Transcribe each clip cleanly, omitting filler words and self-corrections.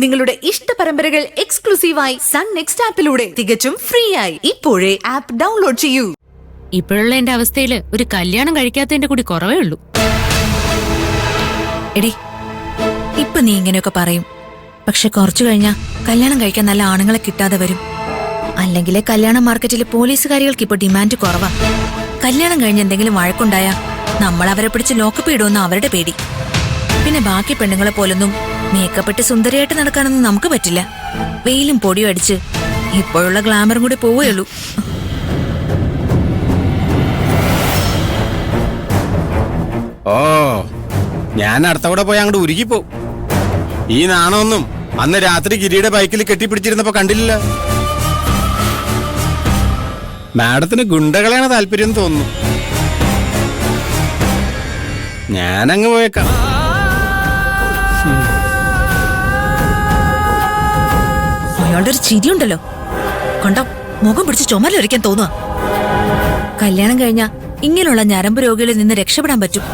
നിങ്ങളുടെ ഇഷ്ട പരമ്പരകൾ എക്സ്ക്ലൂസീവായി സൺ നെക്സ്റ്റ് ആപ്പിലൂടെ തികച്ചും ഫ്രീ ആയി ഇപ്പോഴേ ആപ്പ് ഡൗൺലോഡ് ചെയ്യൂ. ഇപ്പോഴുള്ള എന്റെ അവസ്ഥയില് ഒരു കല്യാണം കഴിക്കാത്തതിന്റെ കൂടി കുറവേ ഉള്ളൂ. എടി, ഇപ്പൊ നീ ഇങ്ങനെയൊക്കെ പറയും, പക്ഷെ കുറച്ചു കഴിഞ്ഞാ കല്യാണം കഴിക്കാൻ നല്ല ആണുങ്ങളെ കിട്ടാതെ വരും. അല്ലെങ്കിലേ കല്യാണ മാർക്കറ്റിൽ പോലീസുകാരികൾക്ക് ഇപ്പൊ ഡിമാൻഡ് കുറവാ. കല്യാണം കഴിഞ്ഞ് എന്തെങ്കിലും വഴക്കുണ്ടായാ നമ്മൾ അവരെ പിടിച്ച് ലോക്കപ്പ് ഇടുമെന്ന് അവരുടെ പേടി. പിന്നെ ബാക്കി പെണ്ണുങ്ങളെ പോലൊന്നും മേക്കപ്പെട്ട് സുന്ദരിയായിട്ട് നടക്കാനൊന്നും നമുക്ക് പറ്റില്ല. വെയിലും പൊടിയും അടിച്ച് ഇപ്പോഴുള്ള ഗ്ലാമറും കൂടി പോവുകയുള്ളൂ. ഓ, ഞാൻ അടുത്തവിടെ പോയി അങ്ങോട്ട് ഉരുകിപ്പോ. ഈ നാണമൊന്നും അന്ന് രാത്രി ഗിരിയുടെ ബൈക്കിൽ കെട്ടിപ്പിടിച്ചിരുന്നപ്പോ കണ്ടില്ല. മാഡത്തിന് ഗുണ്ടകളെയാണ് താല്പര്യം തോന്നുന്നു. ഞാനങ്ങ് പോയേക്കാം. അയാളുടെ ഒരു ചിരിയുണ്ടല്ലോ, കണ്ടോ, മുഖം പിടിച്ച് ചുമലൊരിക്കാൻ തോന്നുക. കല്യാണം കഴിഞ്ഞാ ഇങ്ങനെയുള്ള ഞരമ്പ് രോഗികളിൽ നിന്ന് രക്ഷപ്പെടാൻ പറ്റും.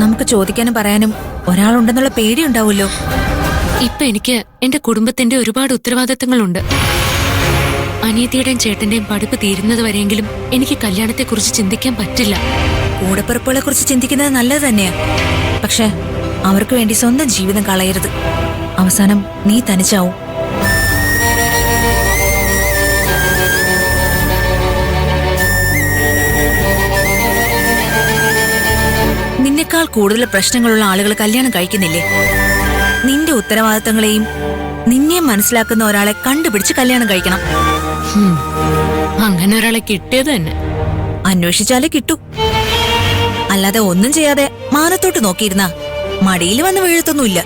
നമുക്ക് ചോദിക്കാനും പറയാനും ഒരാളുണ്ടെന്നുള്ള പേടിയുണ്ടാവുമല്ലോ. ഇപ്പൊ എനിക്ക് എന്റെ കുടുംബത്തിന്റെ ഒരുപാട് ഉത്തരവാദിത്തങ്ങളുണ്ട്. അനിയത്തിയുടെയും ചേട്ടന്റെയും പഠിപ്പ് തീരുന്നത് വരെയെങ്കിലും എനിക്ക് കല്യാണത്തെക്കുറിച്ച് ചിന്തിക്കാൻ പറ്റില്ല. കൂടപ്പിറപ്പുകളെ കുറിച്ച് ചിന്തിക്കുന്നത് നല്ലത് തന്നെയാ, പക്ഷെ അവർക്ക് വേണ്ടി സ്വന്തം ജീവിതം കളയരുത്. അവസാനം നീ തനിച്ചാവും. നിന്നെക്കാൾ കൂടുതൽ പ്രശ്നങ്ങളുള്ള ആളുകൾ കല്യാണം കഴിക്കുന്നില്ലേ? നിന്റെ ഉത്തരവാദിത്തങ്ങളെയും നിന്നെ മനസ്സിലാക്കുന്ന ഒരാളെ കണ്ടുപിടിച്ച് കല്യാണം കഴിക്കണം. അങ്ങനെ ഒരാളെ കിട്ടിയത് തന്നെ. അന്വേഷിച്ചാലേ കിട്ടൂ. അല്ലാതെ ഒന്നും ചെയ്യാതെ മാനത്തോട്ട് നോക്കിയിരുന്ന മടിയിൽ വന്ന് വീഴത്തൊന്നുമില്ല.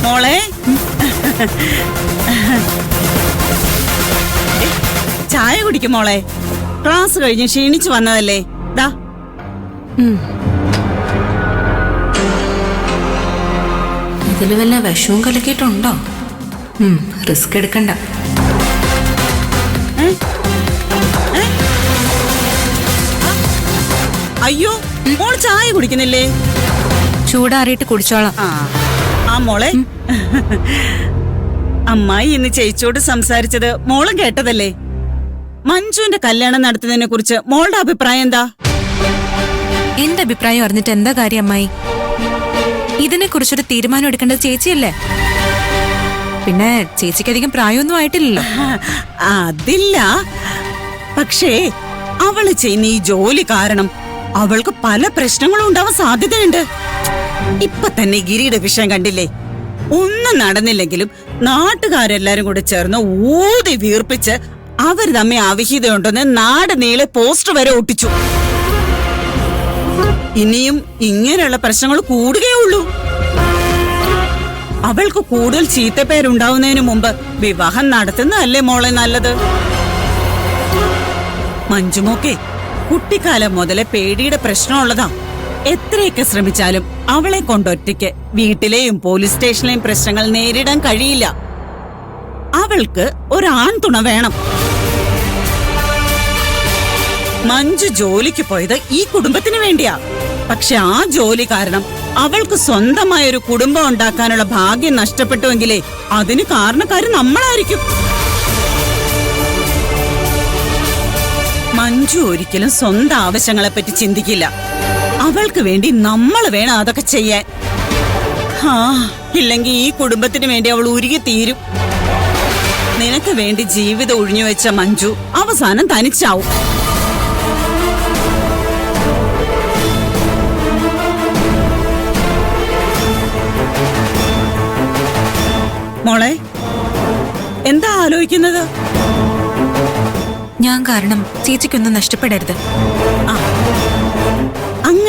മോളെ, ചായ കുടിക്കും മോളെ. ക്ലാസ് കഴിഞ്ഞ് ക്ഷീണിച്ചു വന്നതല്ലേ. ദാ ഇതില് വല്ല വിഷവും കലക്കിയിട്ടുണ്ടോ? റിസ്ക് എടുക്കണ്ട. അയ്യോ, മോൾ ചായ കുടിക്കുന്നില്ലേ? ചൂടാറിയിട്ട് കുടിച്ചോളാം. ആ മോളെ, അമ്മായി ഇന്ന് ചേച്ചിയോട് സംസാരിച്ചത് മോളും കേട്ടതല്ലേ? മഞ്ജുവിന്റെ കല്യാണം നടത്തുന്നതിനെ കുറിച്ച് മോളുടെ അഭിപ്രായം എന്താ? എന്റെ അഭിപ്രായം അറിഞ്ഞിട്ട് എന്താ കാര്യം അമ്മായി? ഇതിനെ കുറിച്ചൊരു തീരുമാനം എടുക്കേണ്ടത് ചേച്ചിയല്ലേ? പിന്നെ ചേച്ചിക്ക് അധികം പ്രായമൊന്നും ആയിട്ടില്ലല്ലോ. അതില്ല, പക്ഷേ അവള് ചെയ്യുന്ന ഈ ജോലി കാരണം അവൾക്ക് പല പ്രശ്നങ്ങളും ഉണ്ടാവാൻ സാധ്യതയുണ്ട്. ഇപ്പൊ തന്നെ ഗിരിയുടെ വിഷയം കണ്ടില്ലേ? ഒന്നും നടന്നില്ലെങ്കിലും നാട്ടുകാരെല്ലാരും കൂടെ ചേർന്ന് ഊതി വീർപ്പിച്ച് അവർ തമ്മിൽ അവിഹിതമുണ്ടെന്ന് നാട് നീളെ പോസ്റ്റർ വരെ ഒട്ടിച്ചു. ഇനിയും ഇങ്ങനെയുള്ള പ്രശ്നങ്ങൾ കൂടുകയുള്ളൂ. അവൾക്ക് കൂടുതൽ ചീത്തപ്പേരുണ്ടാവുന്നതിന് മുമ്പ് വിവാഹം നടത്തുന്നതല്ലേ മോളെ നല്ലത്? മഞ്ജുമോക്കെ കുട്ടിക്കാലം മുതലേ പേടിയുടെ പ്രശ്നമുള്ളതാ. എത്രയൊക്കെ ശ്രമിച്ചാലും അവളെ കൊണ്ടൊറ്റയ്ക്ക് വീട്ടിലെയും പോലീസ് സ്റ്റേഷനിലെയും പ്രശ്നങ്ങൾ നേരിടാൻ കഴിയില്ല. അവൾക്ക് ഒരാൺ തുണ വേണം. മഞ്ജു ജോലിക്ക് പോയത് ഈ കുടുംബത്തിന് വേണ്ടിയാ. പക്ഷെ ആ ജോലി കാരണം അവൾക്ക് സ്വന്തമായൊരു കുടുംബം ഉണ്ടാക്കാനുള്ള ഭാഗ്യം നഷ്ടപ്പെട്ടുവെങ്കിലേ അതിന് കാരണക്കാര് നമ്മളായിരിക്കും. മഞ്ജു ഒരിക്കലും സ്വന്തം ആവശ്യങ്ങളെപ്പറ്റി ചിന്തിക്കില്ല. അവൾക്ക് വേണ്ടി നമ്മൾ വേണം അതൊക്കെ ചെയ്യാൻ. ഇല്ലെങ്കിൽ ഈ കുടുംബത്തിന് വേണ്ടി അവൾ ഉരുകി തീരും. നിനക്ക് വേണ്ടി ജീവിതം ഒഴിഞ്ഞു വെച്ച മഞ്ജു അവസാനം തനിച്ചാവും. മോളെ, എന്താ ആലോചിക്കുന്നത്? ഞാൻ കാരണം ചേച്ചിക്കൊന്നും നഷ്ടപ്പെടരുത്.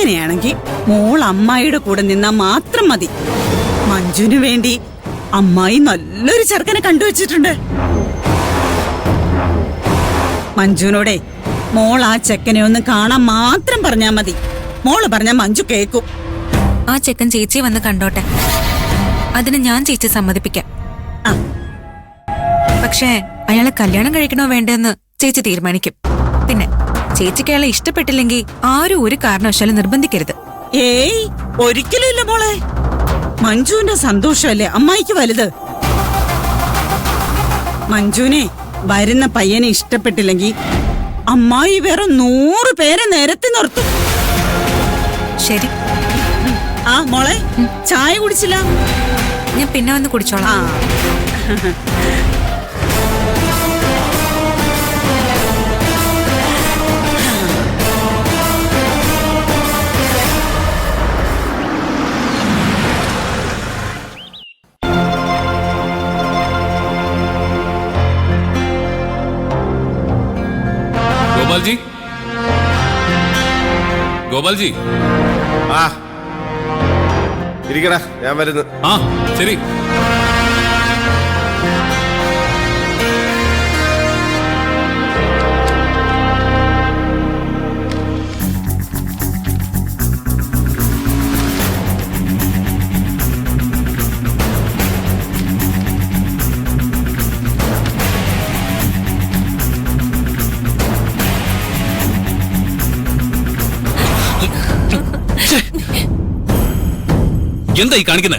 അങ്ങനെയാണെങ്കിൽ മോൾ അമ്മായിയുടെ കൂടെ നിന്നാ മാത്രം മതി. മഞ്ജുവിന് വേണ്ടി അമ്മായി നല്ലൊരു ചെറുക്കനെ കണ്ടുവച്ചിട്ടുണ്ട്. മഞ്ജുവിനോടെ മോൾ ആ ചെക്കനെ ഒന്ന് കാണാൻ മാത്രം പറഞ്ഞാ മതി. മോള് പറഞ്ഞ മഞ്ജു കേക്കും. ആ ചെക്കൻ ചേച്ചി വന്ന് കണ്ടോട്ടെ, അതിന് ഞാൻ ചേച്ചി സമ്മതിപ്പിക്കാം. ആ. പക്ഷേ അയാളെ കല്യാണം കഴിക്കണോ വേണ്ടെന്ന് ചേച്ചി തീരുമാനിക്കും. പിന്നെ ചേച്ചിക്ക് അയാളെ ഇഷ്ടപ്പെട്ടില്ലെങ്കിൽ ആരും ഒരു കാരണവശാലും നിർബന്ധിക്കരുത്. ഏയ് ഒരിക്കലും ഇല്ല മോളെ. മഞ്ജുവിന്റെ സന്തോഷമല്ലേ അമ്മായിക്ക് വലുത്. മഞ്ജുവിനെ വരുന്ന പയ്യനെ ഇഷ്ടപ്പെട്ടില്ലെങ്കിൽ അമ്മായി വേറെ 100 പേരെ നിരത്തി നിർത്തും. ശരി, ആ മോളെ ചായ കുടിച്ചില്ല? ഞാൻ പിന്നെ വന്ന് കുടിച്ചോളാം. ആ ഗോപാൽജി, ഗോപാൽജി. ആ ഇരിക്കടാ, ഞാൻ വരുന്നു. ആ ശരി. എന്താ ഈ കാണിക്കുന്നേ?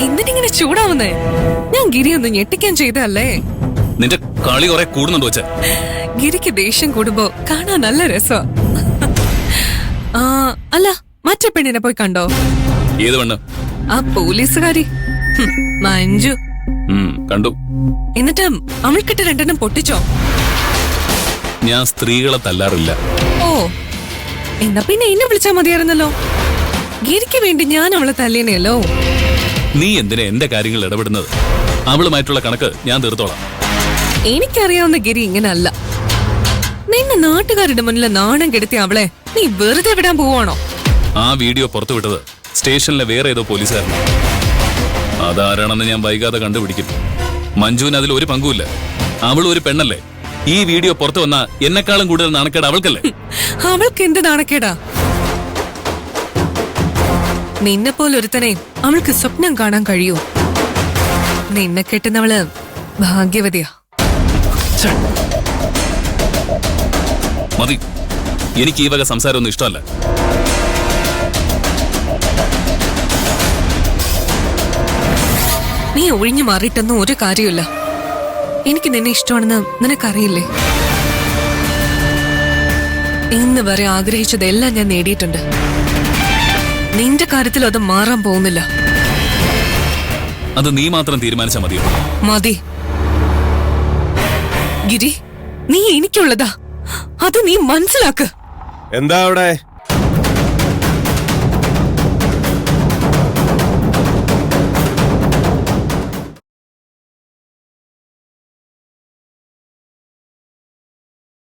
എന്തിനിങ്ങനെ ചൂടാവുന്നേ? ഞാൻ ഗിരി ഒന്ന് ഞെട്ടിക്കാൻ ചെയ്തല്ലേ. നിന്റെ കളി കുറെ കൂടുന്നുണ്ടോ വെച്ച? ഗിരിക്ക് ദേഷ്യം കൂടുമ്പോ കാണാൻ നല്ല രസാ. അല്ല, മറ്റേ പെണ്ണിനെ പോയി കണ്ടോ? ഏത് പെണ്ണ്? ആ പോലീസുകാരി മഞ്ജു. കണ്ടു. എന്നിട്ട് അവൾക്കിട്ട് 2 പൊട്ടിച്ചോ? ഞാൻ സ്ത്രീകളെ തല്ലാറില്ല. ഓ, എന്നാ പിന്നെ എന്നെ വിളിച്ചാ മതിയായിരുന്നല്ലോ. ഗിരിക്ക് വേണ്ടി ഞാൻ അവളെ തല്ലിയനെയല്ലോ. നീ എന്തിനാ എന്റെ കാര്യങ്ങൾ ഇടപെടുന്നത്? അവളുമായിട്ടുള്ള കണക്ക് ഞാൻ തീർത്തോളാം. എനിക്കറിയാവുന്ന ഗിരി ഇങ്ങനല്ല. നിന്നെ നാട്ടുകാരുടെ മുന്നിൽ നാണം കെടുത്തി അവളെ നീ വെറുതെ വിടാൻ പോവാണോ? ആ വീഡിയോ പുറത്തുവിട്ടത് സ്റ്റേഷനിലെ വേറെ ഏതോ പോലീസുകാരനാണ്. അതാരാണെന്ന് ഞാൻ വൈകാതെ കണ്ടുപിടിക്കും. മഞ്ജുവിന് അതിൽ ഒരു പങ്കുമില്ല. അവൾ ഒരു പെണ്ണല്ലേ. ഈ വീഡിയോ പുറത്തു വന്ന എന്നെക്കാളും കൂടുതൽ നാണക്കേട് അവൾക്കല്ലേ? അവൾക്ക് എന്ത് നാണക്കേടാ? നിന്നെ പോലൊരുത്തനെ അവൾക്ക് സ്വപ്നം കാണാൻ കഴിയൂ? നിന്നെ കെട്ടുന്നവള് ഭാഗ്യവതിയാ. മതി, എനിക്ക് ഈ വക സംസാരമൊന്നും ഇഷ്ടമല്ല. നീ ഒഴിഞ്ഞു മാറിയിട്ടൊന്നും ഒരു കാര്യമില്ല. എനിക്ക് നിന്നെ ഇഷ്ടമാണെന്ന് നിനക്കറിയില്ലേ? ഇന്ന് വരെ ആഗ്രഹിച്ചതെല്ലാം ഞാൻ നേടിയിട്ടുണ്ട്. നിന്റെ കാര്യത്തിൽ അത് മാറാൻ പോകുന്നില്ല. അത് നീ മാത്രം തീരുമാനിച്ചാൽ മതിയോ? മതി. ഗിരി, നീ എനിക്കുള്ളതാ. അത് നീ മനസ്സിലാക്ക്. എന്താ അവിടെ?